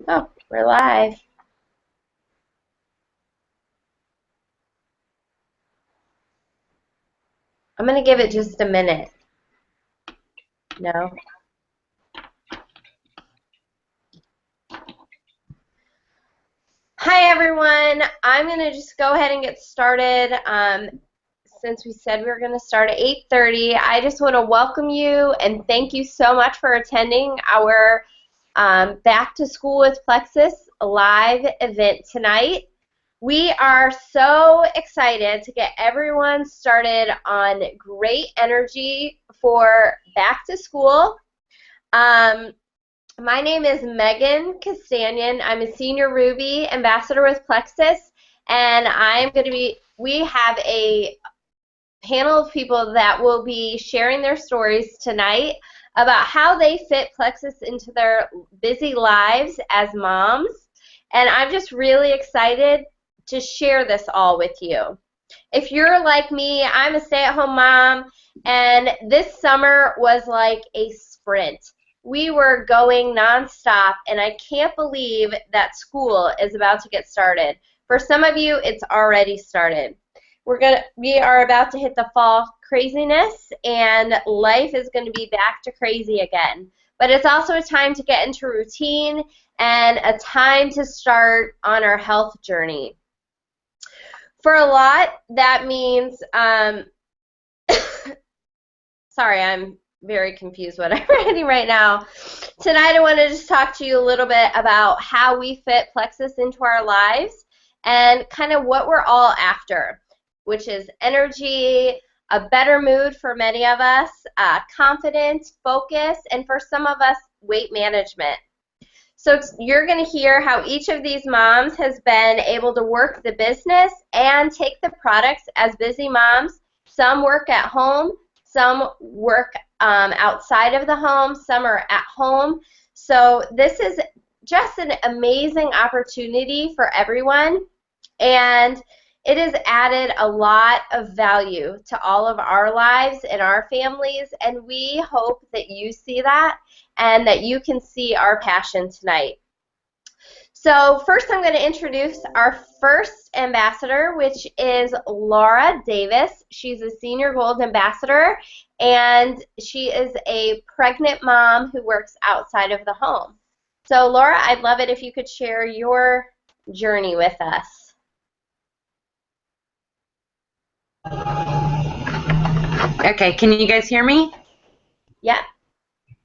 Oh, we're live. I'm going to give it just a minute. No? Hi, everyone. I'm going to just go ahead and get started. Since we said we were going to start at 8:30, I just want to welcome you and thank you so much for attending our Back to School with Plexus live event tonight. We are so excited to get everyone started on great energy for back to school. My name is Megan Castanian. I'm a senior Ruby ambassador with Plexus, and we have a panel of people that will be sharing their stories tonight about how they fit Plexus into their busy lives as moms. And I'm just really excited to share this all with you. If you're like me, I'm a stay-at-home mom, and this summer was like a sprint. We were going nonstop, and I can't believe that school is about to get started. For some of you, it's already started. We are about to hit the fall craziness, and life is going to be back to crazy again. But it's also a time to get into routine and a time to start on our health journey. For a lot, that means, sorry, I'm very confused what I'm writing right now. Tonight I want to just talk to you a little bit about how we fit Plexus into our lives and kind of what we're all after, which is energy, a better mood for many of us, confidence, focus, and for some of us, weight management. So you're going to hear how each of these moms has been able to work the business and take the products as busy moms. Some work at home, some work outside of the home, some are at home. So this is just an amazing opportunity for everyone, and it has added a lot of value to all of our lives and our families, and we hope that you see that and that you can see our passion tonight. So first I'm going to introduce our first ambassador, which is Laura Davis. She's a senior gold ambassador, and she is a pregnant mom who works outside of the home. So Laura, I'd love it if you could share your journey with us. Okay, can you guys hear me? Yeah.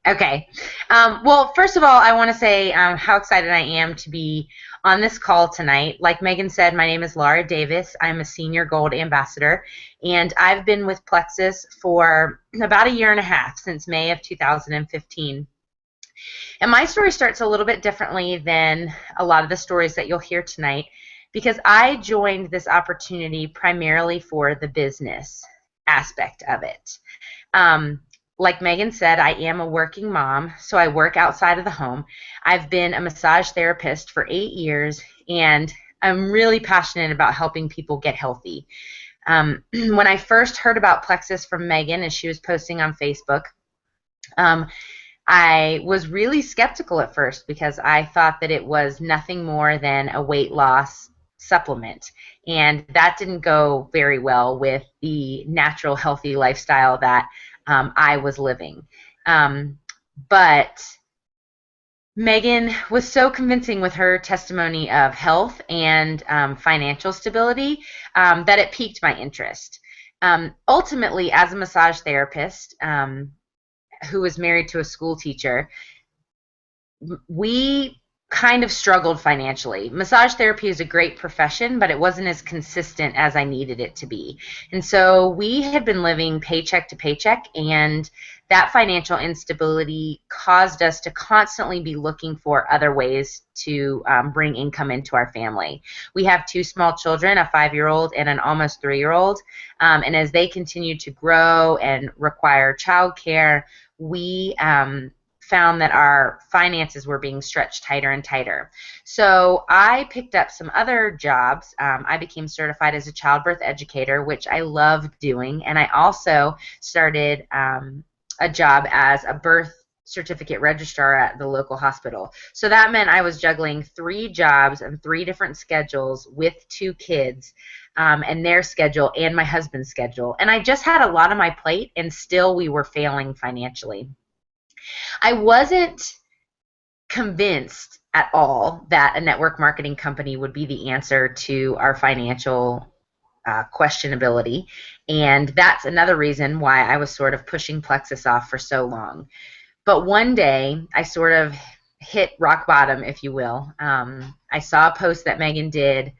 Okay. Well, first of all, I want to say how excited I am to be on this call tonight. Like Megan said, my name is Laura Davis. I'm a senior gold ambassador, and I've been with Plexus for about a year and a half, since May of 2015. And my story starts a little bit differently than a lot of the stories that you'll hear tonight, because I joined this opportunity primarily for the business aspect of it. Like Megan said, I am a working mom, so I work outside of the home. I've been a massage therapist for 8 years, and I'm really passionate about helping people get healthy. When I first heard about Plexus from Megan as she was posting on Facebook, I was really skeptical at first because I thought that it was nothing more than a weight loss supplement, and that didn't go very well with the natural, healthy lifestyle that I was living. But Megan was so convincing with her testimony of health and financial stability that it piqued my interest. Ultimately, as a massage therapist who was married to a school teacher, we kind of struggled financially. Massage therapy is a great profession, but it wasn't as consistent as I needed it to be. And so we had been living paycheck to paycheck, and that financial instability caused us to constantly be looking for other ways to bring income into our family. We have 2 small children, a 5-year-old and an almost 3-year-old, and as they continue to grow and require childcare, we found that our finances were being stretched tighter and tighter. So I picked up some other jobs. I became certified as a childbirth educator, which I love doing, and I also started a job as a birth certificate registrar at the local hospital. So that meant I was juggling 3 jobs and 3 different schedules with 2 kids, and their schedule and my husband's schedule. And I just had a lot on my plate, and still we were failing financially. I wasn't convinced at all that a network marketing company would be the answer to our financial questionability. And that's another reason why I was sort of pushing Plexus off for so long. But one day I sort of hit rock bottom, if you will. I saw a post that Megan did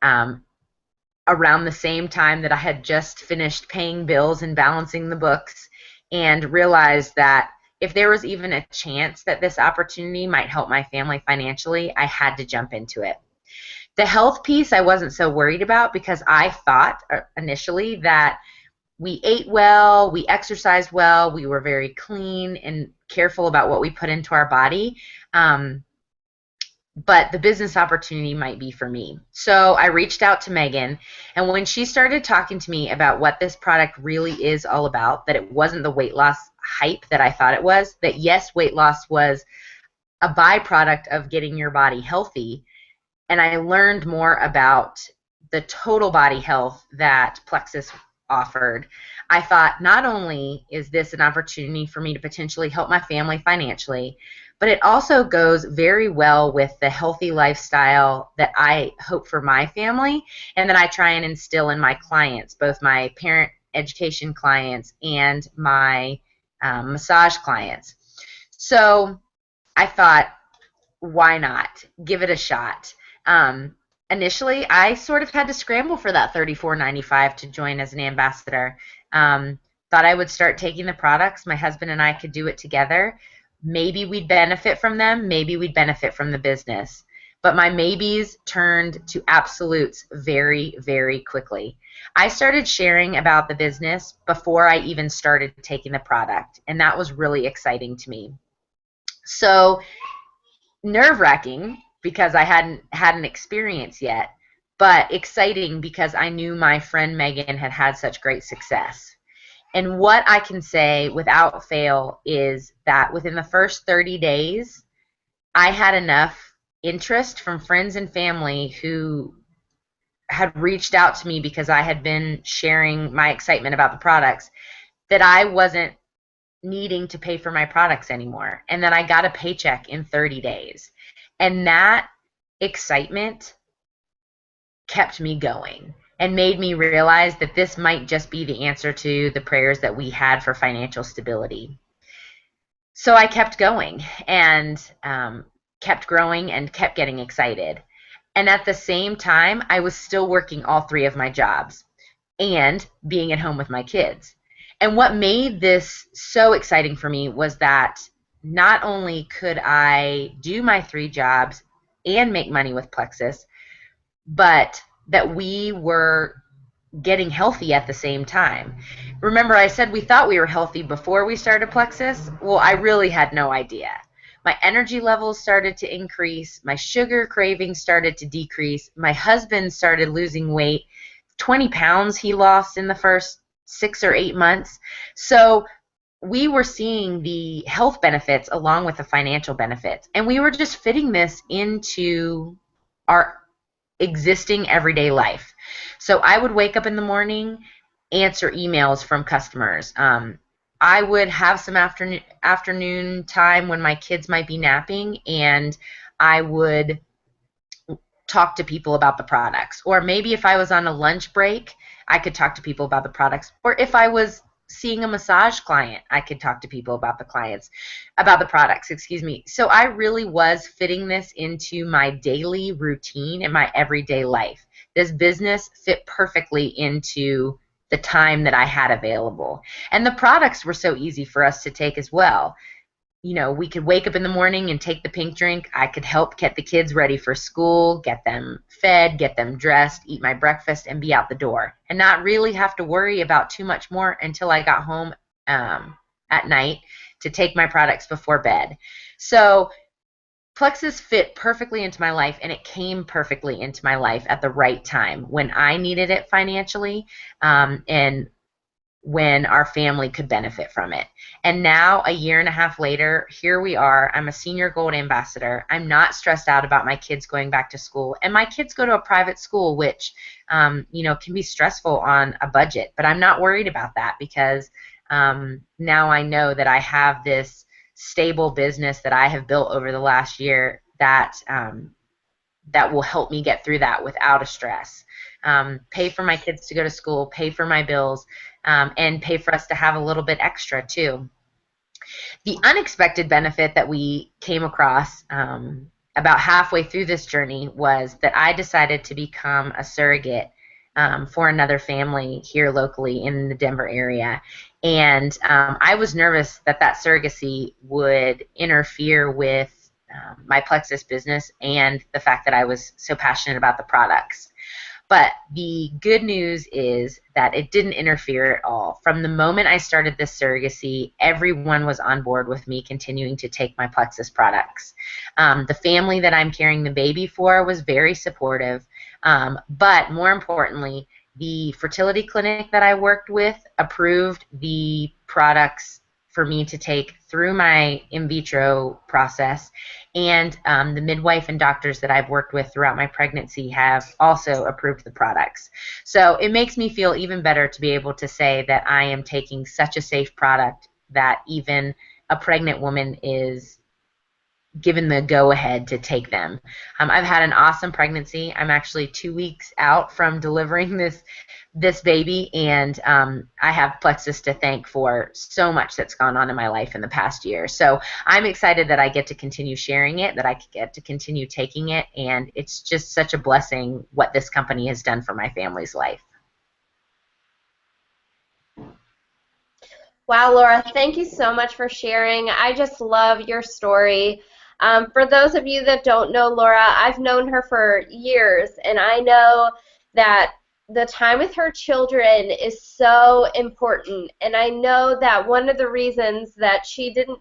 around the same time that I had just finished paying bills and balancing the books, and realized that if there was even a chance that this opportunity might help my family financially, I had to jump into it. The health piece I wasn't so worried about, because I thought initially that we ate well, we exercised well, we were very clean and careful about what we put into our body. But the business opportunity might be for me. So I reached out to Megan, and when she started talking to me about what this product really is all about, that it wasn't the weight loss hype that I thought it was, that yes, weight loss was a byproduct of getting your body healthy, and I learned more about the total body health that Plexus offered, I thought, not only is this an opportunity for me to potentially help my family financially, but it also goes very well with the healthy lifestyle that I hope for my family, and that I try and instill in my clients, both my parent education clients and my massage clients. So I thought, why not give it a shot? Initially, I sort of had to scramble for that $34.95 to join as an ambassador. Thought I would start taking the products. My husband and I could do it together. Maybe we'd benefit from them. Maybe we'd benefit from the business. But my maybes turned to absolutes very, very quickly. I started sharing about the business before I even started taking the product, and that was really exciting to me. So nerve-wracking because I hadn't had an experience yet, but exciting because I knew my friend Megan had had such great success. And what I can say without fail is that within the first 30 days, I had enough interest from friends and family who had reached out to me because I had been sharing my excitement about the products, that I wasn't needing to pay for my products anymore, and that I got a paycheck in 30 days. And that excitement kept me going and made me realize that this might just be the answer to the prayers that we had for financial stability. So I kept going and kept growing and kept getting excited. And at the same time, I was still working all 3 of my jobs and being at home with my kids. And what made this so exciting for me was that not only could I do my 3 jobs and make money with Plexus, but that we were getting healthy at the same time. Remember, I said we thought we were healthy before we started Plexus? Well, I really had no idea. My energy levels started to increase. My sugar cravings started to decrease. My husband started losing weight. 20 pounds he lost in the first 6 or 8 months. So we were seeing the health benefits along with the financial benefits. And we were just fitting this into our existing everyday life. So I would wake up in the morning, answer emails from customers. I would have some afternoon time when my kids might be napping, and I would talk to people about the products. Or maybe if I was on a lunch break, I could talk to people about the products. Or if I was seeing a massage client, I could talk to people about the products, excuse me. So I really was fitting this into my daily routine and my everyday life. This business fit perfectly into the time that I had available. And the products were so easy for us to take as well. You know, we could wake up in the morning and take the pink drink. I could help get the kids ready for school, get them fed, get them dressed, eat my breakfast, and be out the door, and not really have to worry about too much more until I got home at night to take my products before bed. So Plexus fit perfectly into my life, and it came perfectly into my life at the right time when I needed it financially, and when our family could benefit from it. And now, a year and a half later, here we are. I'm a senior gold ambassador. I'm not stressed out about my kids going back to school. And my kids go to a private school, which, can be stressful on a budget. But I'm not worried about that because now I know that I have this stable business that I have built over the last year that will help me get through that without a stress. Pay for my kids to go to school, pay for my bills, and pay for us to have a little bit extra too. The unexpected benefit that we came across about halfway through this journey was that I decided to become a surrogate for another family here locally in the Denver area. And I was nervous that that surrogacy would interfere with my Plexus business and the fact that I was so passionate about the products. But the good news is that it didn't interfere at all. From the moment I started this surrogacy, everyone was on board with me continuing to take my Plexus products. The family that I'm carrying the baby for was very supportive, but more importantly, the fertility clinic that I worked with approved the products for me to take through my in vitro process, and the midwife and doctors that I've worked with throughout my pregnancy have also approved the products. So it makes me feel even better to be able to say that I am taking such a safe product that even a pregnant woman is given the go-ahead to take them. I've had an awesome pregnancy. I'm actually 2 weeks out from delivering this baby, and I have Plexus to thank for so much that's gone on in my life in the past year. So I'm excited that I get to continue sharing it, that I get to continue taking it, and it's just such a blessing what this company has done for my family's life. Wow, Laura, thank you so much for sharing. I just love your story. For those of you that don't know Laura, I've known her for years, and I know that the time with her children is so important. And I know that one of the reasons that she didn't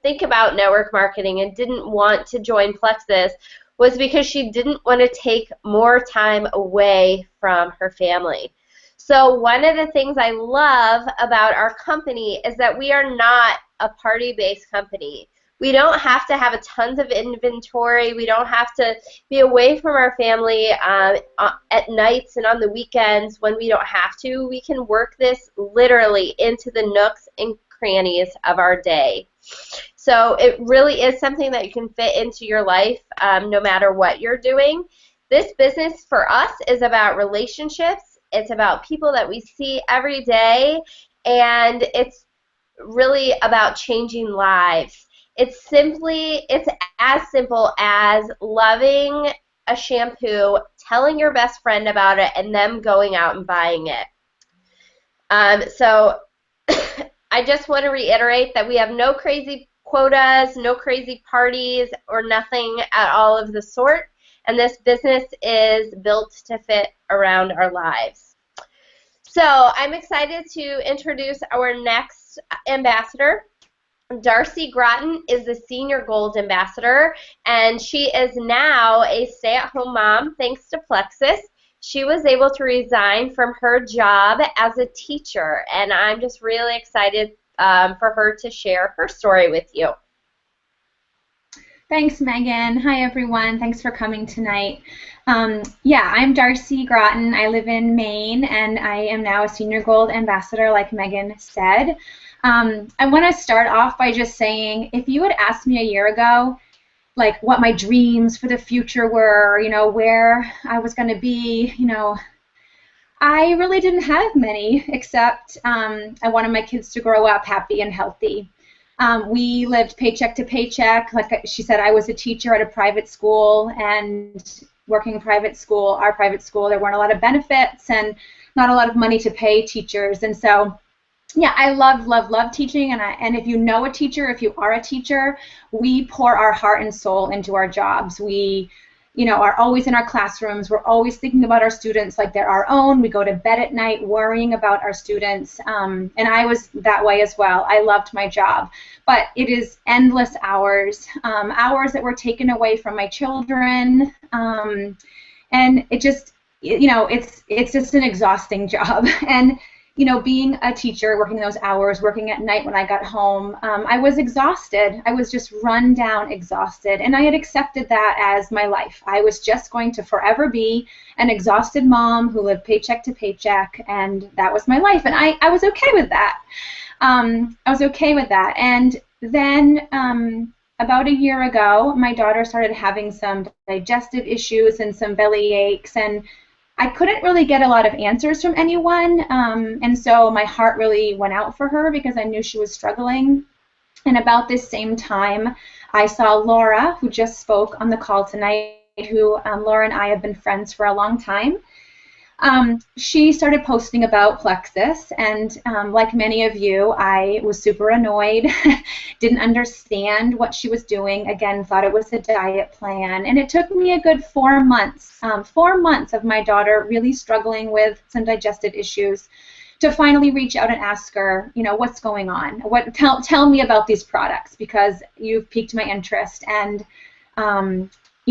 think about network marketing and didn't want to join Plexus was because she didn't want to take more time away from her family. So one of the things I love about our company is that we are not a party-based company. We don't have to have a tons of inventory. We don't have to be away from our family at nights and on the weekends when we don't have to. We can work this literally into the nooks and crannies of our day. So it really is something that you can fit into your life no matter what you're doing. This business for us is about relationships. It's about people that we see every day, and it's really about changing lives. It's as simple as loving a shampoo, telling your best friend about it, and them going out and buying it. So I just want to reiterate that we have no crazy quotas, no crazy parties, or nothing at all of the sort. And this business is built to fit around our lives. So I'm excited to introduce our next ambassador. Darcy Groton is the Senior Gold Ambassador, and she is now a stay-at-home mom thanks to Plexus. She was able to resign from her job as a teacher, and I'm just really excited for her to share her story with you. Thanks, Megan. Hi, everyone. Thanks for coming tonight. I'm Darcy Groton. I live in Maine, and I am now a Senior Gold Ambassador, like Megan said. I want to start off by just saying, if you had asked me a year ago, like what my dreams for the future were, where I was going to be, I really didn't have many, except I wanted my kids to grow up happy and healthy. We lived paycheck to paycheck. Like she said, I was a teacher at a private school, and working private school, our private school, there weren't a lot of benefits and not a lot of money to pay teachers. And so, yeah, I love teaching. And if you know a teacher, if you are a teacher, we pour our heart and soul into our jobs. We are always in our classrooms. We're always thinking about our students like they're our own. We go to bed at night worrying about our students. And I was that way as well. I loved my job. But it is endless hours, hours that were taken away from my children. And it just, it's just an exhausting job. And, being a teacher, working those hours, working at night when I got home, I was exhausted. I was just run down, exhausted. And I had accepted that as my life. I was just going to forever be an exhausted mom who lived paycheck to paycheck, and that was my life. And I was okay with that. I was okay with that. And then about a year ago, my daughter started having some digestive issues and some belly aches, and I couldn't really get a lot of answers from anyone, and so my heart really went out for her because I knew she was struggling. And about this same time, I saw Laura, who just spoke on the call tonight, who Laura and I have been friends for a long time. She started posting about Plexus, and like many of you, I was super annoyed, didn't understand what she was doing, again, thought it was a diet plan, and it took me a good 4 months, 4 months of my daughter really struggling with some digestive issues to finally reach out and ask her, what's going on? Tell me about these products, because you've piqued my interest. And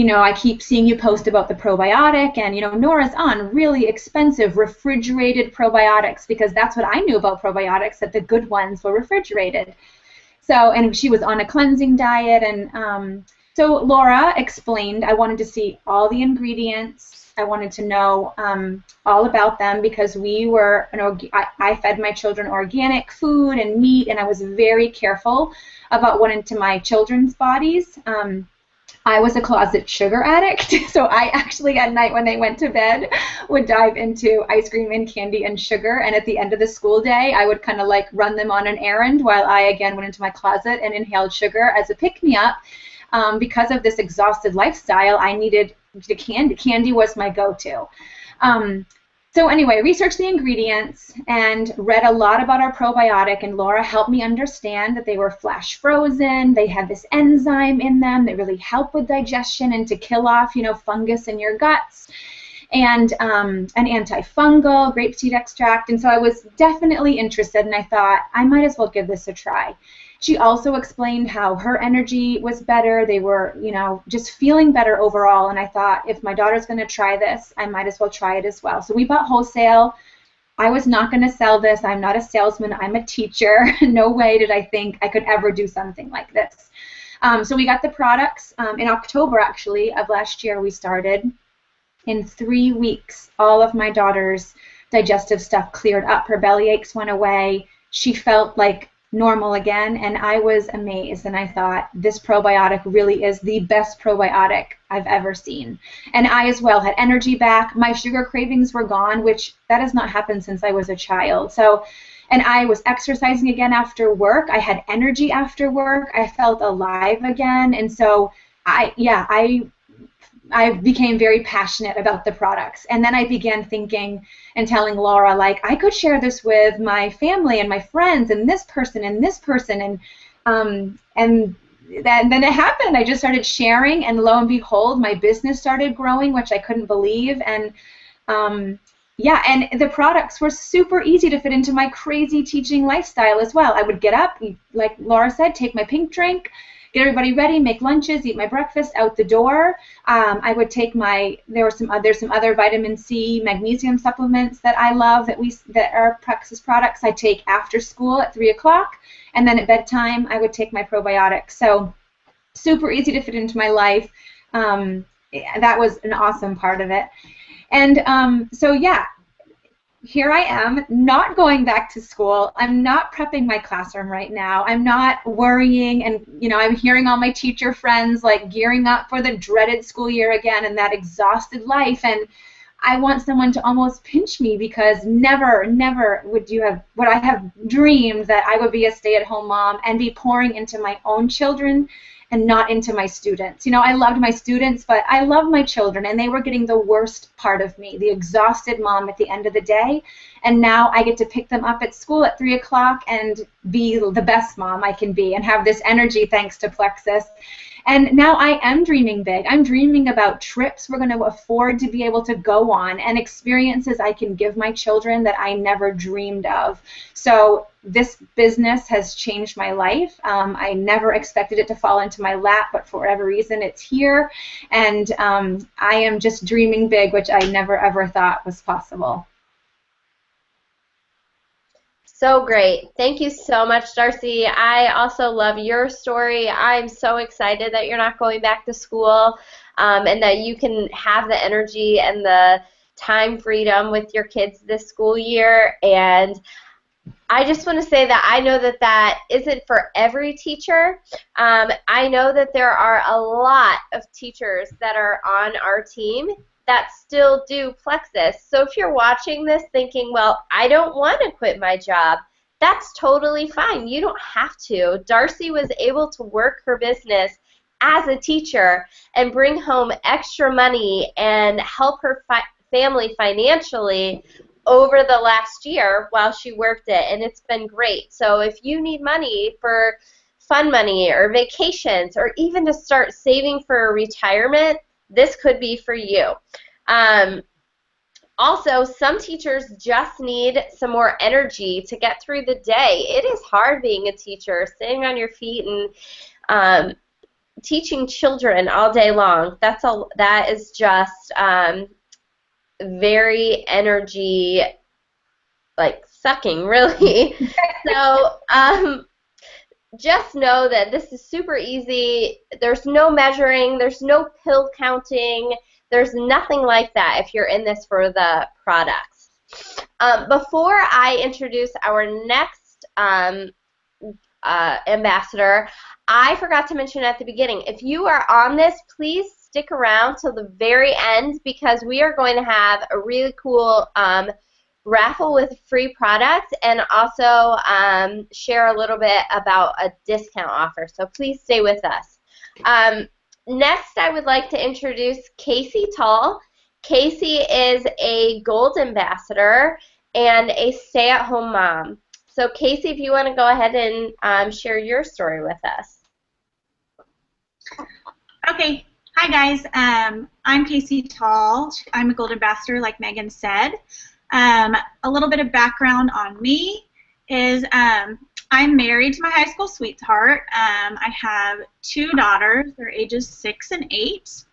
I keep seeing you post about the probiotic, and Nora's on really expensive refrigerated probiotics, because that's what I knew about probiotics, that the good ones were refrigerated. So, and she was on a cleansing diet, and so Laura explained, I wanted to see all the ingredients. I wanted to know all about them, because I fed my children organic food and meat, and I was very careful about what into my children's bodies. I was a closet sugar addict, so I actually at night when they went to bed would dive into ice cream and candy and sugar, and at the end of the school day I would kind of like run them on an errand while I again went into my closet and inhaled sugar as a pick-me-up. Because of this exhausted lifestyle, I needed the candy. Candy was my go-to. So anyway, researched the ingredients and read a lot about our probiotic, and Laura helped me understand that they were flash frozen. They had this enzyme in them that really help with digestion and to kill off, fungus in your guts, and an antifungal, grapeseed extract. And so I was definitely interested, and I thought I might as well give this a try. She also explained how her energy was better. They were, just feeling better overall. And I thought, if my daughter's going to try this, I might as well try it as well. So we bought wholesale. I was not going to sell this. I'm not a salesman. I'm a teacher. No way did I think I could ever do something like this. So we got the products in October, actually, of last year. We started. In 3 weeks, all of my daughter's digestive stuff cleared up. Her belly aches went away. She felt like normal again, and I was amazed, and I thought, this probiotic really is the best probiotic I've ever seen. And I as well had energy back. My sugar cravings were gone, which that has not happened since I was a child. So, and I was exercising again after work. I had energy after work. I felt alive again, and so I became very passionate about the products. And then I began thinking and telling Laura, like, I could share this with my family and my friends and this person and this person. And then it happened. I just started sharing, and lo and behold, my business started growing, which I couldn't believe. And and the products were super easy to fit into my crazy teaching lifestyle as well. I would get up, like Laura said, take my pink drink, get everybody ready, make lunches, eat my breakfast, out the door. I would take there's some other vitamin C, magnesium supplements that I love that are Plexus products. I take after school at 3 o'clock, and then at bedtime I would take my probiotics. So super easy to fit into my life. That was an awesome part of it. And so yeah, here I am, not going back to school. I'm not prepping my classroom right now. I'm not worrying, and I'm hearing all my teacher friends like gearing up for the dreaded school year again and that exhausted life. And I want someone to almost pinch me, because never would I have dreamed that I would be a stay-at-home mom and be pouring into my own children and not into my students. I loved my students, but I love my children, and they were getting the worst part of me, the exhausted mom at the end of the day. And now I get to pick them up at school at 3 o'clock and be the best mom I can be and have this energy thanks to Plexus. And now I am dreaming big. I'm dreaming about trips we're going to afford to be able to go on, and experiences I can give my children that I never dreamed of. So this business has changed my life. I never expected it to fall into my lap, but for whatever reason, it's here. And I am just dreaming big, which I never ever thought was possible. So great. Thank you so much, Darcy. I also love your story. I'm so excited that you're not going back to school, and that you can have the energy and the time freedom with your kids this school year. And I just want to say that I know that that isn't for every teacher. I know that there are a lot of teachers that are on our team that still do Plexus. So if you're watching this thinking, well, I don't want to quit my job, that's totally fine. You don't have to. Darcy was able to work her business as a teacher and bring home extra money and help her family financially over the last year while she worked it, and it's been great. So if you need money for fun money or vacations or even to start saving for retirement, this could be for you. Also, some teachers just need some more energy to get through the day. It is hard being a teacher, sitting on your feet and teaching children all day long. That is just very energy like sucking, really. So just know that this is super easy. There's no measuring, there's no pill counting, there's nothing like that if you're in this for the products. Before I introduce our next ambassador, I forgot to mention at the beginning, if you are on this, please stick around till the very end because we are going to have a really cool raffle with free products and also share a little bit about a discount offer. So please stay with us. Next, I would like to introduce Casey Tall. Casey is a gold ambassador and a stay-at-home mom. So Casey, if you want to go ahead and share your story with us. Okay. Hi, guys. I'm Casey Tall. I'm a gold ambassador, like Megan said. A little bit of background on me is I'm married to my high school sweetheart. I have 2 daughters. They're ages 6 and 8.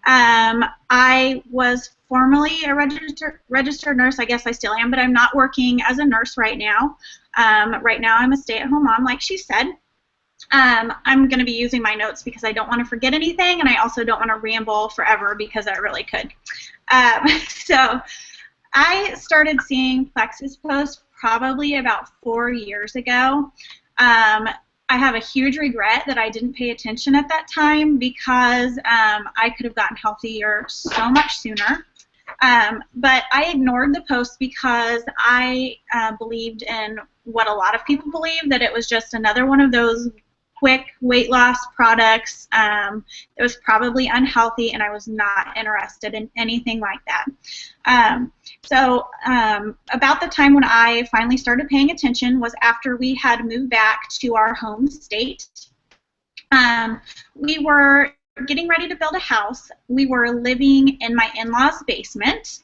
I was formerly a registered nurse. I guess I still am, but I'm not working as a nurse right now. Right now I'm a stay-at-home mom, like she said. I'm going to be using my notes because I don't want to forget anything, and I also don't want to ramble forever because I really could. So I started seeing Plexus posts probably about 4 years ago. I have a huge regret that I didn't pay attention at that time because I could have gotten healthier so much sooner. But I ignored the post because I believed in what a lot of people believe, that it was just another one of those quick weight loss products. It was probably unhealthy, and I was not interested in anything like that. So about the time when I finally started paying attention was after we had moved back to our home state. We were getting ready to build a house. We were living in my in-laws' basement.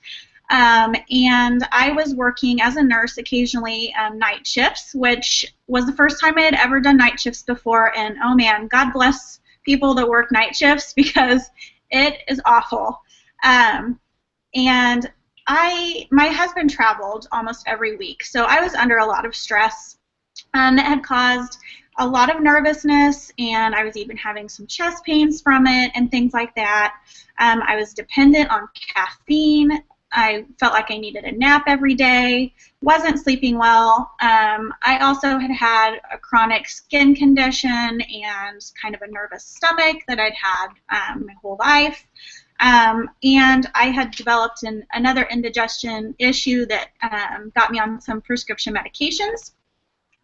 And I was working as a nurse occasionally night shifts, which was the first time I had ever done night shifts before. And oh man, God bless people that work night shifts because it is awful. And my husband traveled almost every week, so I was under a lot of stress that had caused a lot of nervousness, and I was even having some chest pains from it and things like that. I was dependent on caffeine. I felt like I needed a nap every day, wasn't sleeping well. I also had a chronic skin condition and kind of a nervous stomach that I'd had my whole life. And I had developed another indigestion issue that got me on some prescription medications,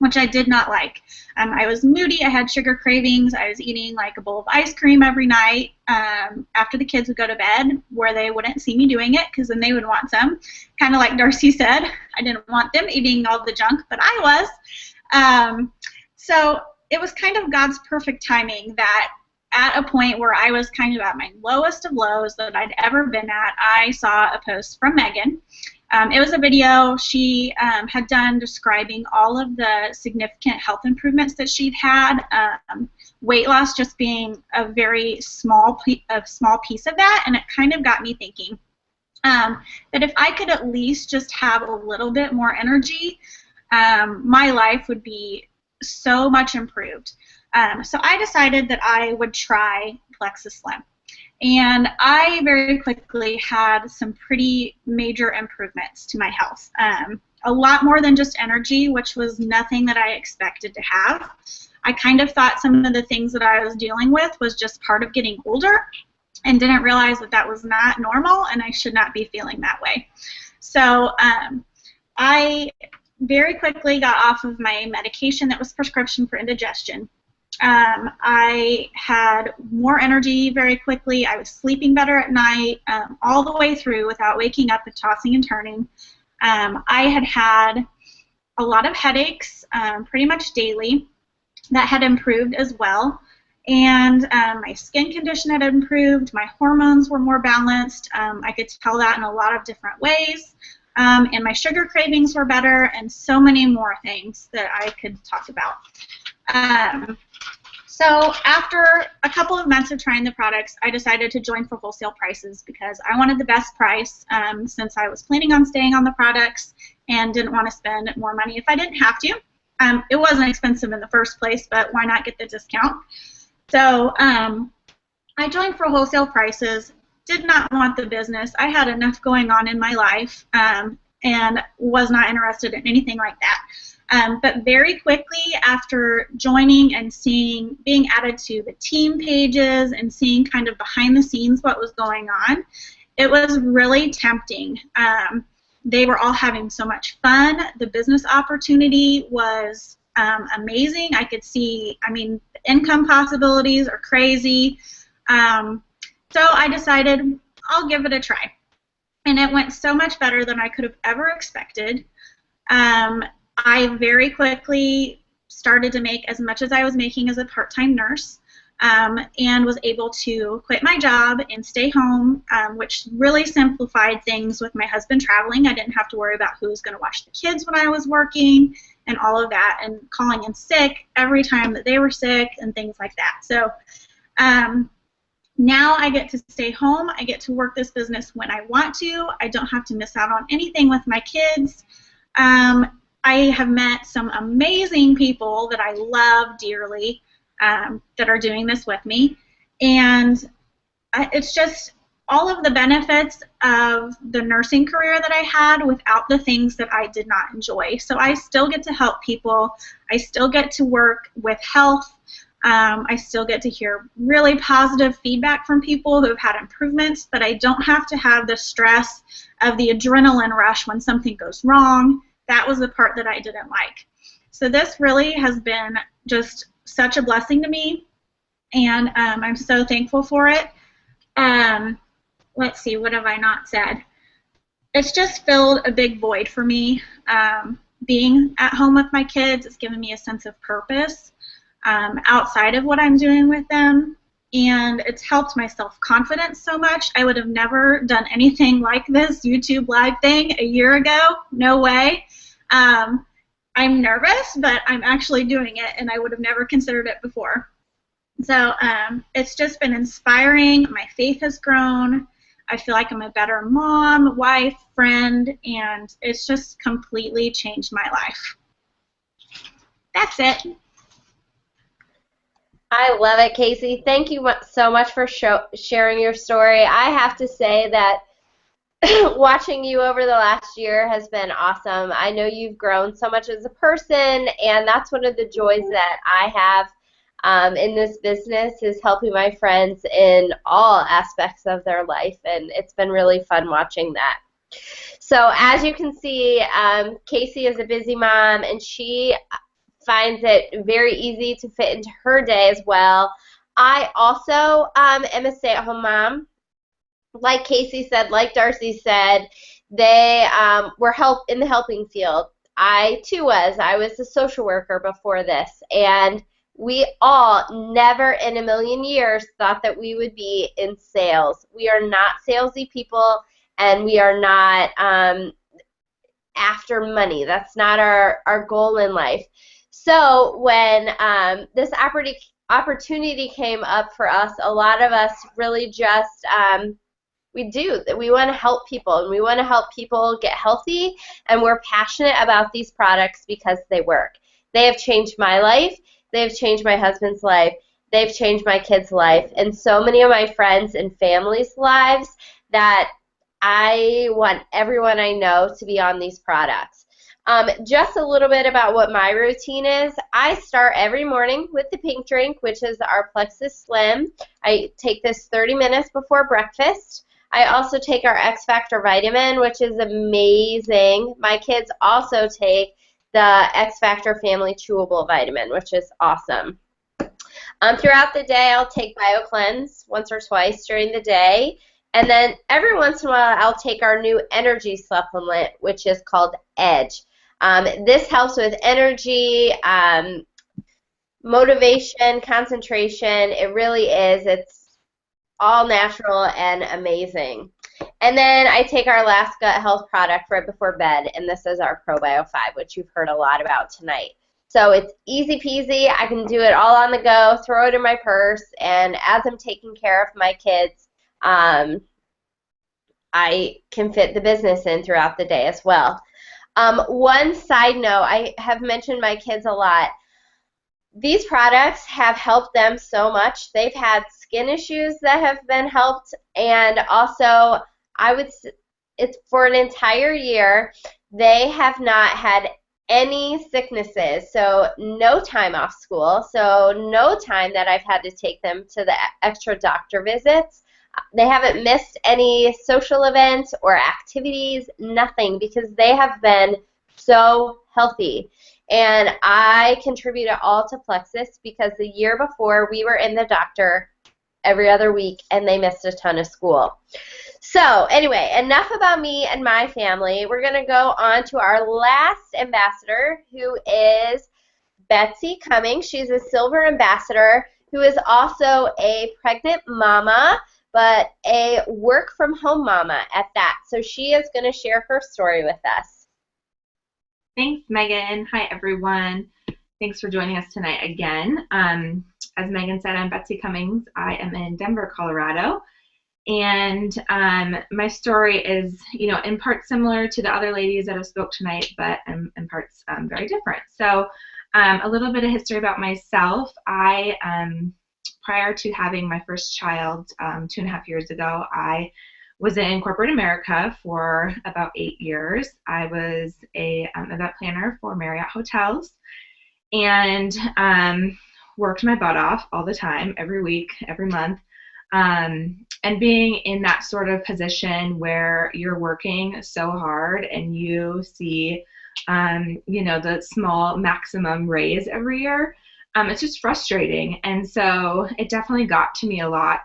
which I did not like. I was moody, I had sugar cravings, I was eating like a bowl of ice cream every night after the kids would go to bed, where they wouldn't see me doing it because then they would want some. Kind of like Darcy said, I didn't want them eating all the junk, but I was. So it was kind of God's perfect timing that at a point where I was kind of at my lowest of lows that I'd ever been at, I saw a post from Megan. It was a video she had done describing all of the significant health improvements that she'd had, weight loss just being a very small piece of that, and it kind of got me thinking that if I could at least just have a little bit more energy, my life would be so much improved. So I decided that I would try Plexus Slim. And I very quickly had some pretty major improvements to my health. A lot more than just energy, which was nothing that I expected to have. I kind of thought some of the things that I was dealing with was just part of getting older, and didn't realize that that was not normal and I should not be feeling that way. So I very quickly got off of my medication that was prescription for indigestion. I had more energy very quickly. I was sleeping better at night, all the way through without waking up and tossing and turning. I had a lot of headaches pretty much daily. That had improved as well. And my skin condition had improved. My hormones were more balanced. I could tell that in a lot of different ways. And my sugar cravings were better, and so many more things that I could talk about. So after a couple of months of trying the products, I decided to join for wholesale prices because I wanted the best price since I was planning on staying on the products and didn't want to spend more money if I didn't have to. It wasn't expensive in the first place, but why not get the discount? So I joined for wholesale prices, did not want the business. I had enough going on in my life and was not interested in anything like that. But very quickly after joining and being added to the team pages and seeing kind of behind the scenes what was going on, it was really tempting. They were all having so much fun. The business opportunity was amazing. I could see, the income possibilities are crazy. So I decided I'll give it a try. And it went so much better than I could have ever expected. I very quickly started to make as much as I was making as a part-time nurse. And was able to quit my job and stay home, which really simplified things with my husband traveling. I didn't have to worry about who was going to watch the kids when I was working and all of that, and calling in sick every time that they were sick and things like that. So now I get to stay home. I get to work this business when I want to. I don't have to miss out on anything with my kids. I have met some amazing people that I love dearly, that are doing this with me, and it's just all of the benefits of the nursing career that I had without the things that I did not enjoy. So I still get to help people. I still get to work with health. I still get to hear really positive feedback from people who have had improvements, but I don't have to have the stress of the adrenaline rush when something goes wrong. That was the part that I didn't like. So this really has been just such a blessing to me, and I'm so thankful for it. Let's see, what have I not said? It's just filled a big void for me. Being at home with my kids, it's given me a sense of purpose outside of what I'm doing with them, and it's helped my self-confidence so much. I would have never done anything like this YouTube Live thing a year ago. No way. I'm nervous, but I'm actually doing it, and I would have never considered it before. So it's just been inspiring. My faith has grown. I feel like I'm a better mom, wife, friend, and it's just completely changed my life. That's it. I love it, Casey. Thank you so much for sharing your story. I have to say that watching you over the last year has been awesome. I know you've grown so much as a person, and that's one of the joys that I have in this business, is helping my friends in all aspects of their life, and it's been really fun watching that. So as you can see, Casey is a busy mom, and she finds it very easy to fit into her day as well. I also am a stay-at-home mom. Like Casey said, like Darcy said, they were in the helping field. I too was. I was a social worker before this, and we all never in a million years thought that we would be in sales. We are not salesy people, and we are not after money. That's not our goal in life. So when this opportunity came up for us, a lot of us really just we do. We want to help people, and we want to help people get healthy, and we're passionate about these products because they work. They have changed my life. They have changed my husband's life. They've changed my kids' life, and so many of my friends and family's lives that I want everyone I know to be on these products. Just a little bit about what my routine is. I start every morning with the pink drink, which is our Plexus Slim. I take this 30 minutes before breakfast. I also take our X Factor vitamin, which is amazing. My kids also take the X Factor Family Chewable Vitamin, which is awesome. Throughout the day, I'll take BioCleanse once or twice during the day. And then every once in a while, I'll take our new energy supplement, which is called Edge. This helps with energy, motivation, concentration. It really is. It's all natural and amazing. And then I take our last gut health product right before bed, and this is our ProBio 5, which you've heard a lot about tonight. So it's easy peasy. I can do it all on the go, throw it in my purse, and as I'm taking care of my kids, I can fit the business in throughout the day as well. One side note, I have mentioned my kids a lot. These products have helped them so much. They've had skin issues that have been helped, and also it's for an entire year, they have not had any sicknesses, so no time off school, so no time that I've had to take them to the extra doctor visits. They haven't missed any social events or activities, nothing, because they have been so healthy. And I contribute it all to Plexus because the year before we were in the doctor every other week and they missed a ton of school. So anyway, enough about me and my family. We're going to go on to our last ambassador, who is Betsy Cummings. She's a silver ambassador who is also a pregnant mama, but a work-from-home mama at that. So she is going to share her story with us. Thanks, Megan. Hi, everyone. Thanks for joining us tonight again. As Megan said, I'm Betsy Cummings. I am in Denver, Colorado. And my story is, in part similar to the other ladies that have spoke tonight, but in parts very different. So a little bit of history about myself. Prior to having my first child 2.5 years ago, I was in corporate America for about 8 years. I was a event planner for Marriott Hotels and worked my butt off all the time, every week, every month. And being in that sort of position where you're working so hard and you see, the small maximum raise every year, it's just frustrating. And so it definitely got to me a lot,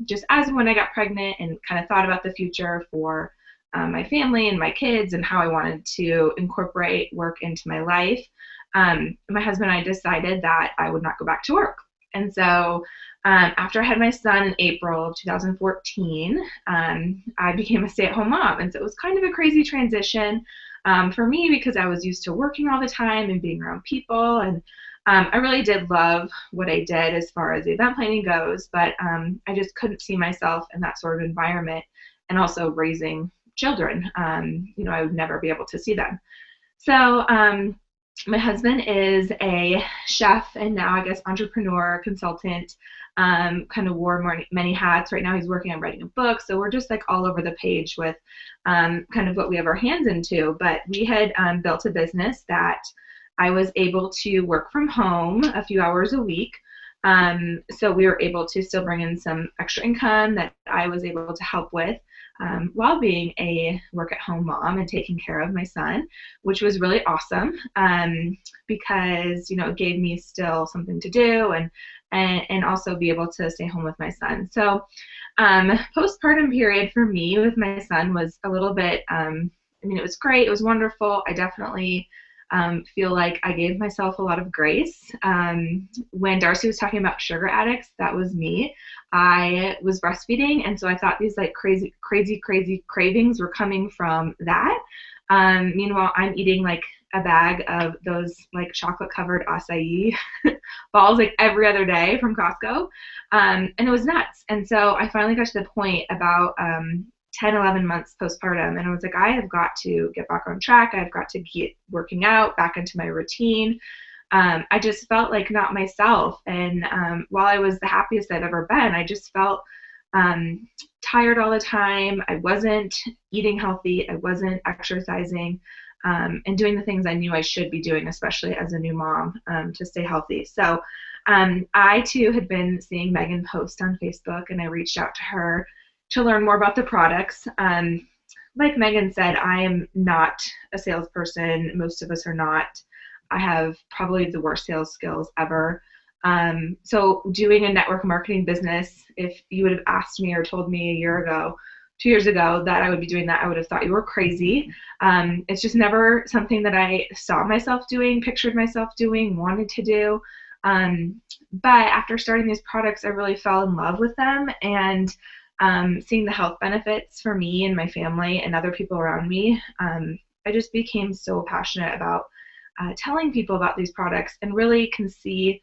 just as when I got pregnant and kind of thought about the future for my family and my kids and how I wanted to incorporate work into my life. My husband and I decided that I would not go back to work. And so after I had my son in April of 2014, I became a stay-at-home mom. And so it was kind of a crazy transition for me because I was used to working all the time and being around people. And I really did love what I did as far as event planning goes, but I just couldn't see myself in that sort of environment and also raising children. I would never be able to see them. So my husband is a chef and now, I guess, entrepreneur, consultant, kind of wore many hats. Right now he's working on writing a book, so we're just like all over the page with kind of what we have our hands into. But we had built a business that I was able to work from home a few hours a week. So we were able to still bring in some extra income that I was able to help with while being a work-at-home mom and taking care of my son, which was really awesome because, it gave me still something to do and also be able to stay home with my son. So postpartum period for me with my son was a little bit, it was great. It was wonderful. I definitely feel like I gave myself a lot of grace. When Darcy was talking about sugar addicts, that was me. I was breastfeeding, and so I thought these like crazy cravings were coming from that. Meanwhile, I'm eating like a bag of those like chocolate covered acai balls like every other day from Costco. And it was nuts. And so I finally got to the point about 10, 11 months postpartum. And I was like, I have got to get back on track. I've got to get working out back into my routine. I just felt like not myself. And while I was the happiest I've ever been, I just felt tired all the time. I wasn't eating healthy. I wasn't exercising and doing the things I knew I should be doing, especially as a new mom, to stay healthy. So I, too, had been seeing Megan post on Facebook, and I reached out to her to learn more about the products. Like Megan said, I am not a salesperson. Most of us are not. I have probably the worst sales skills ever. So doing a network marketing business, if you would have asked me or told me a year ago, 2 years ago, that I would be doing that, I would have thought you were crazy. It's just never something that I saw myself doing, pictured myself doing, wanted to do. But after starting these products, I really fell in love with them, and seeing the health benefits for me and my family and other people around me, I just became so passionate about telling people about these products, and really can see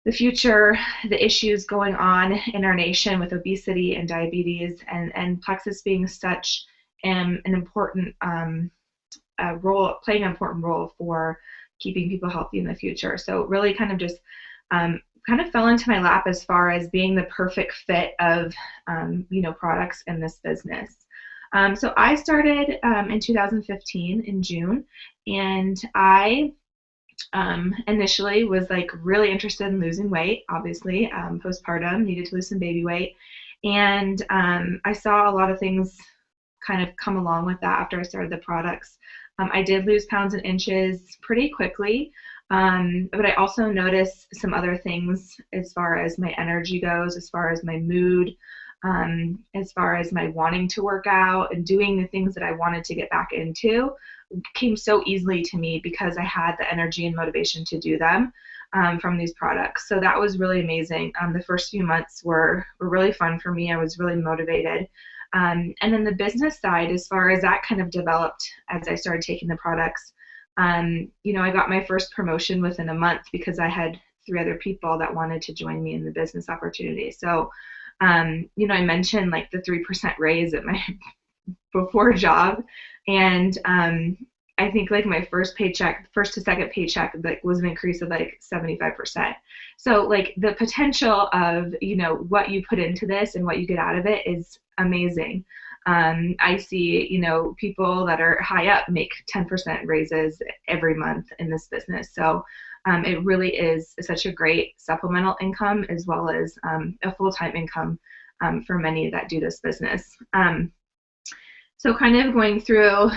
the future, the issues going on in our nation with obesity and diabetes, and Plexus being such an important role, playing an important role for keeping people healthy in the future. So really kind of just kind of fell into my lap as far as being the perfect fit of products in this business. So I started in 2015 in June, and I initially was like really interested in losing weight. Obviously, postpartum, needed to lose some baby weight, and I saw a lot of things kind of come along with that after I started the products. I did lose pounds and inches pretty quickly, but I also noticed some other things as far as my energy goes, as far as my mood, as far as my wanting to work out and doing the things that I wanted to get back into came so easily to me because I had the energy and motivation to do them from these products. So that was really amazing. The first few months were really fun for me. I was really motivated. And then the business side, as far as that kind of developed as I started taking the products, I got my first promotion within a month because I had 3 other people that wanted to join me in the business opportunity. So, I mentioned like the 3% raise at my before job, and I think like my first to second paycheck, like was an increase of like 75%. So like the potential of what you put into this and what you get out of it is amazing. I see people that are high up make 10% raises every month in this business. So it really is such a great supplemental income as well as a full-time income for many that do this business. So kind of going through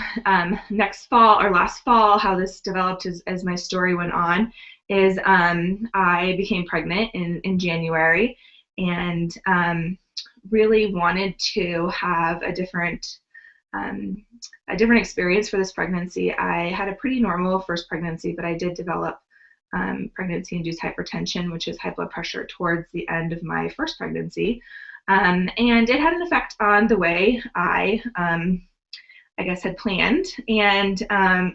last fall, how this developed as my story went on is I became pregnant in January, and really wanted to have a different experience for this pregnancy. I had a pretty normal first pregnancy, but I did develop pregnancy-induced hypertension, which is high blood pressure, towards the end of my first pregnancy. And it had an effect on the way I guess had planned. And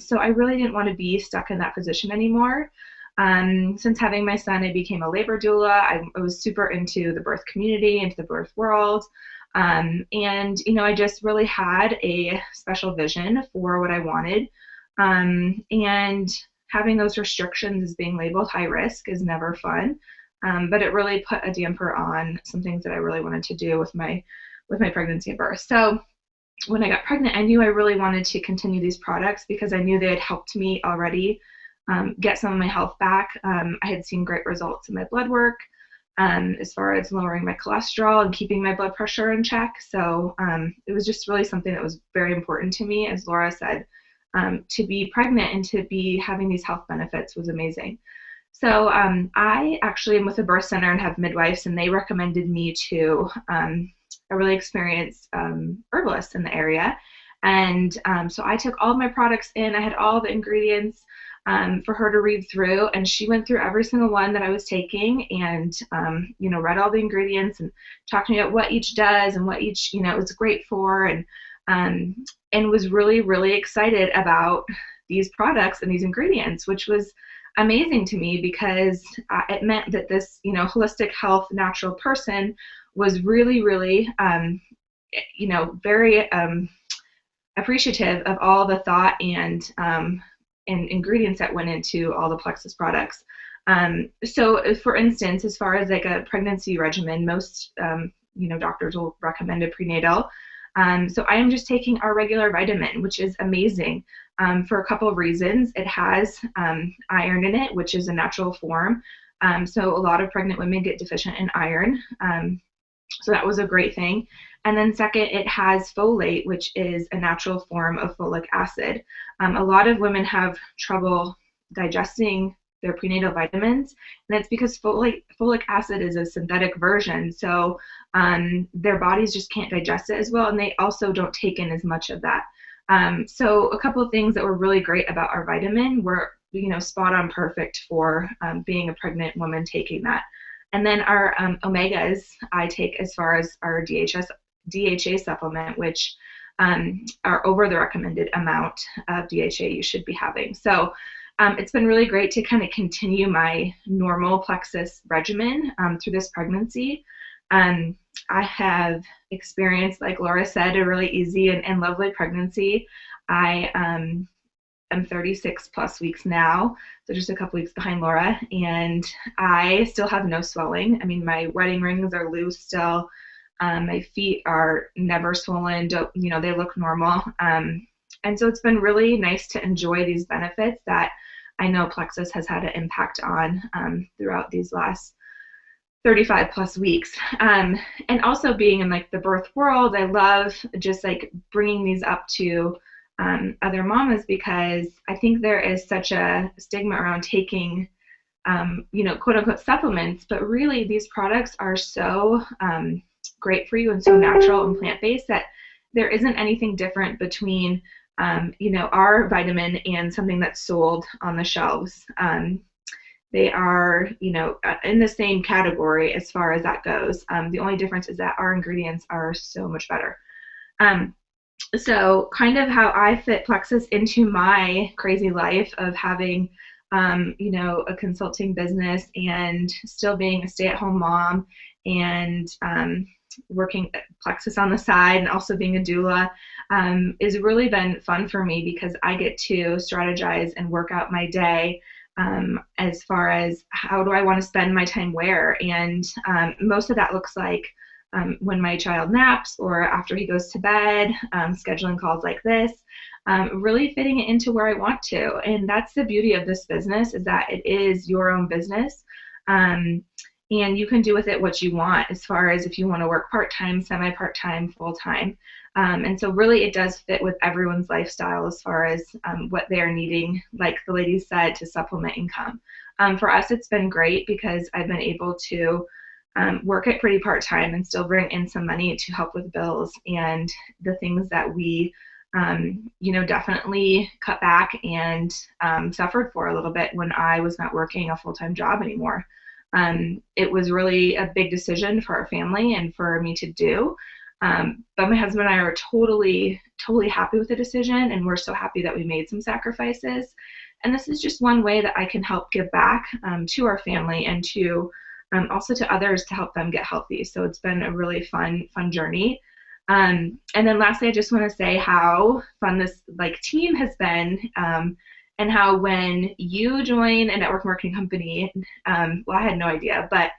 so I really didn't want to be stuck in that position anymore. Since having my son, I became a labor doula. I was super into the birth community, into the birth world. And, I just really had a special vision for what I wanted. And having those restrictions as being labeled high risk is never fun. But it really put a damper on some things that I really wanted to do with my pregnancy and birth. So when I got pregnant, I knew I really wanted to continue these products because I knew they had helped me already get some of my health back. I had seen great results in my blood work as far as lowering my cholesterol and keeping my blood pressure in check. So it was just really something that was very important to me, as Laura said. To be pregnant and to be having these health benefits was amazing. So I actually am with a birth center and have midwives, and they recommended me to a really experienced herbalist in the area. And so I took all of my products in. I had all the ingredients for her to read through, and she went through every single one that I was taking and, read all the ingredients and talked to me about what each does and what each, was great for, and was really, really excited about these products and these ingredients, which was amazing to me because it meant that this, holistic health natural person was really, really, very appreciative of all the thought and ingredients that went into all the Plexus products. So, for instance, as far as like a pregnancy regimen, most doctors will recommend a prenatal. So I am just taking our regular vitamin, which is amazing for a couple of reasons. It has iron in it, which is a natural form. So a lot of pregnant women get deficient in iron. So that was a great thing. And then second, it has folate, which is a natural form of folic acid. A lot of women have trouble digesting their prenatal vitamins, and that's because folic acid is a synthetic version, so their bodies just can't digest it as well, and they also don't take in as much of that. So a couple of things that were really great about our vitamin were, spot on perfect for being a pregnant woman taking that. And then our omegas I take as far as our DHA supplement, which are over the recommended amount of DHA you should be having. So it's been really great to kind of continue my normal Plexus regimen through this pregnancy. I have experienced, like Laura said, a really easy and lovely pregnancy. I am 36 plus weeks now, so just a couple weeks behind Laura, and I still have no swelling. I mean, my wedding rings are loose still. My feet are never swollen. They look normal. And so it's been really nice to enjoy these benefits that I know Plexus has had an impact on throughout these last 35 plus weeks. And also being in like the birth world, I love just like bringing these up to other mamas, because I think there is such a stigma around taking, quote unquote supplements, but really these products are so great for you and so natural and plant-based that there isn't anything different between our vitamin and something that's sold on the shelves. They are, in the same category as far as that goes. The only difference is that our ingredients are so much better. So kind of how I fit Plexus into my crazy life of having, a consulting business and still being a stay-at-home mom and working at Plexus on the side and also being a doula has really been fun for me, because I get to strategize and work out my day as far as how do I want to spend my time where. And most of that looks like when my child naps or after he goes to bed, scheduling calls like this, really fitting it into where I want to. And that's the beauty of this business, is that it is your own business. And you can do with it what you want, as far as if you want to work part-time, semi-part-time, full-time. And so really it does fit with everyone's lifestyle as far as what they're needing, like the ladies said, to supplement income. For us, it's been great because I've been able to work it pretty part-time and still bring in some money to help with bills and the things that we definitely cut back and suffered for a little bit when I was not working a full-time job anymore. It was really a big decision for our family and for me to do. But my husband and I are totally happy with the decision, and we're so happy that we made some sacrifices. And this is just one way that I can help give back to our family and to also to others to help them get healthy. So it's been a really fun journey. And then lastly, I just want to say how fun this team has been, and how when you join a network marketing company, well, I had no idea, but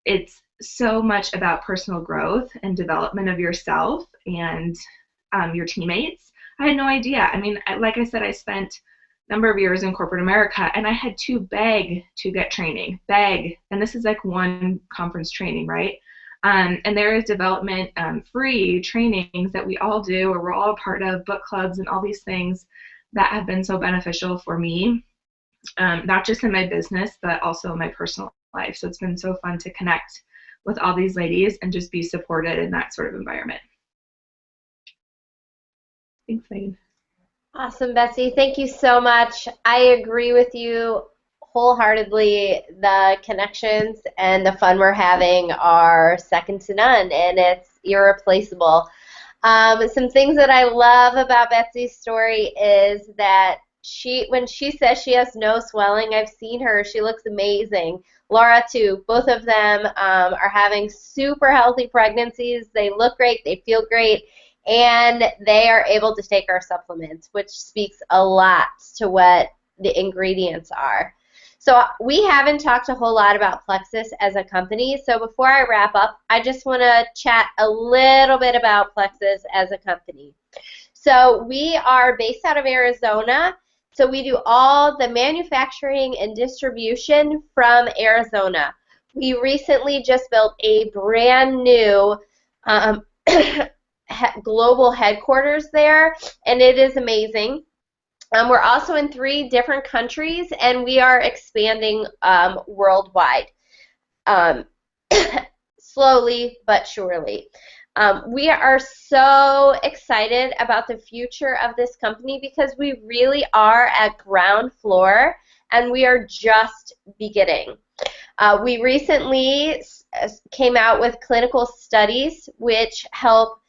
it's so much about personal growth and development of yourself and your teammates. I had no idea. I mean, like I said, I spent a number of years in corporate America, and I had to beg to get training, and this is like one conference training, right? And there is development free trainings that we all do, or we're all a part of, book clubs and all these things that have been so beneficial for me, not just in my business, but also in my personal life. So it's been so fun to connect with all these ladies and just be supported in that sort of environment. Thanks, Megan. Awesome, Betsy. Thank you so much. I agree with you wholeheartedly. The connections and the fun we're having are second to none, and it's irreplaceable. Some things that I love about Betsy's story is that when she says she has no swelling, I've seen her. She looks amazing. Laura too. Both of them are having super healthy pregnancies. They look great. They feel great. And they are able to take our supplements, which speaks a lot to what the ingredients are. So we haven't talked a whole lot about Plexus as a company. So before I wrap up, I just want to chat a little bit about Plexus as a company. So we are based out of Arizona. So we do all the manufacturing and distribution from Arizona. We recently just built a brand new global headquarters there, and it is amazing. We're also in 3 different countries, and we are expanding worldwide, slowly but surely. We are so excited about the future of this company because we really are at ground floor, and we are just beginning. We recently came out with clinical studies which help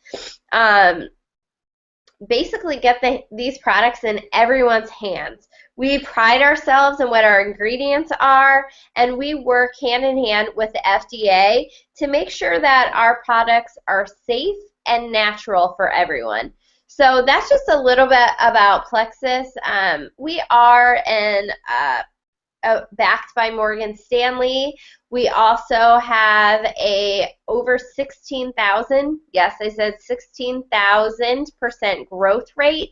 basically get these products in everyone's hands. We pride ourselves in what our ingredients are, and we work hand in hand with the FDA to make sure that our products are safe and natural for everyone. So that's just a little bit about Plexus. We are backed by Morgan Stanley. We also have over 16,000, yes, I said 16,000% growth rate,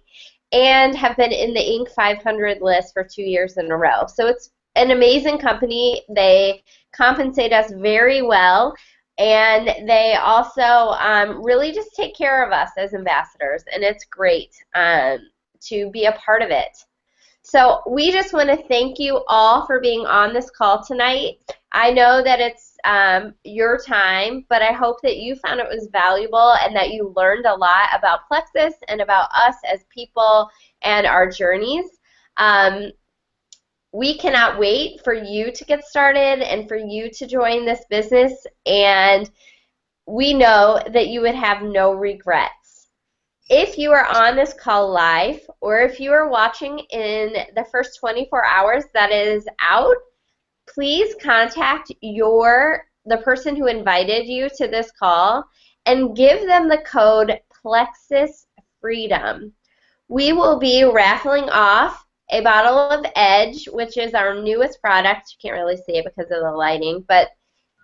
and have been in the Inc. 500 list for 2 years in a row. So it's an amazing company. They compensate us very well, and they also really just take care of us as ambassadors, and it's great to be a part of it. So we just want to thank you all for being on this call tonight. I know that it's your time, but I hope that you found it was valuable and that you learned a lot about Plexus and about us as people and our journeys. We cannot wait for you to get started and for you to join this business, and we know that you would have no regrets. If you are on this call live, or if you are watching in the first 24 hours that is out, please contact the person who invited you to this call and give them the code Plexus Freedom. We will be raffling off a bottle of Edge, which is our newest product. You can't really see it because of the lighting, but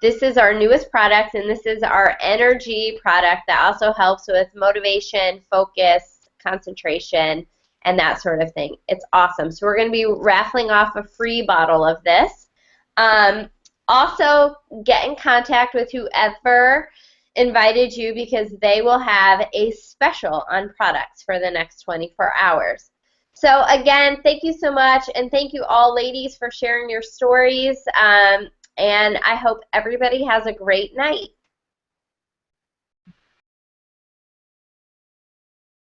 this is our newest product, and this is our energy product that also helps with motivation, focus, concentration, and that sort of thing. It's awesome. So we're going to be raffling off a free bottle of this. Also, get in contact with whoever invited you because they will have a special on products for the next 24 hours. So again, thank you so much, and thank you all ladies for sharing your stories. And I hope everybody has a great night.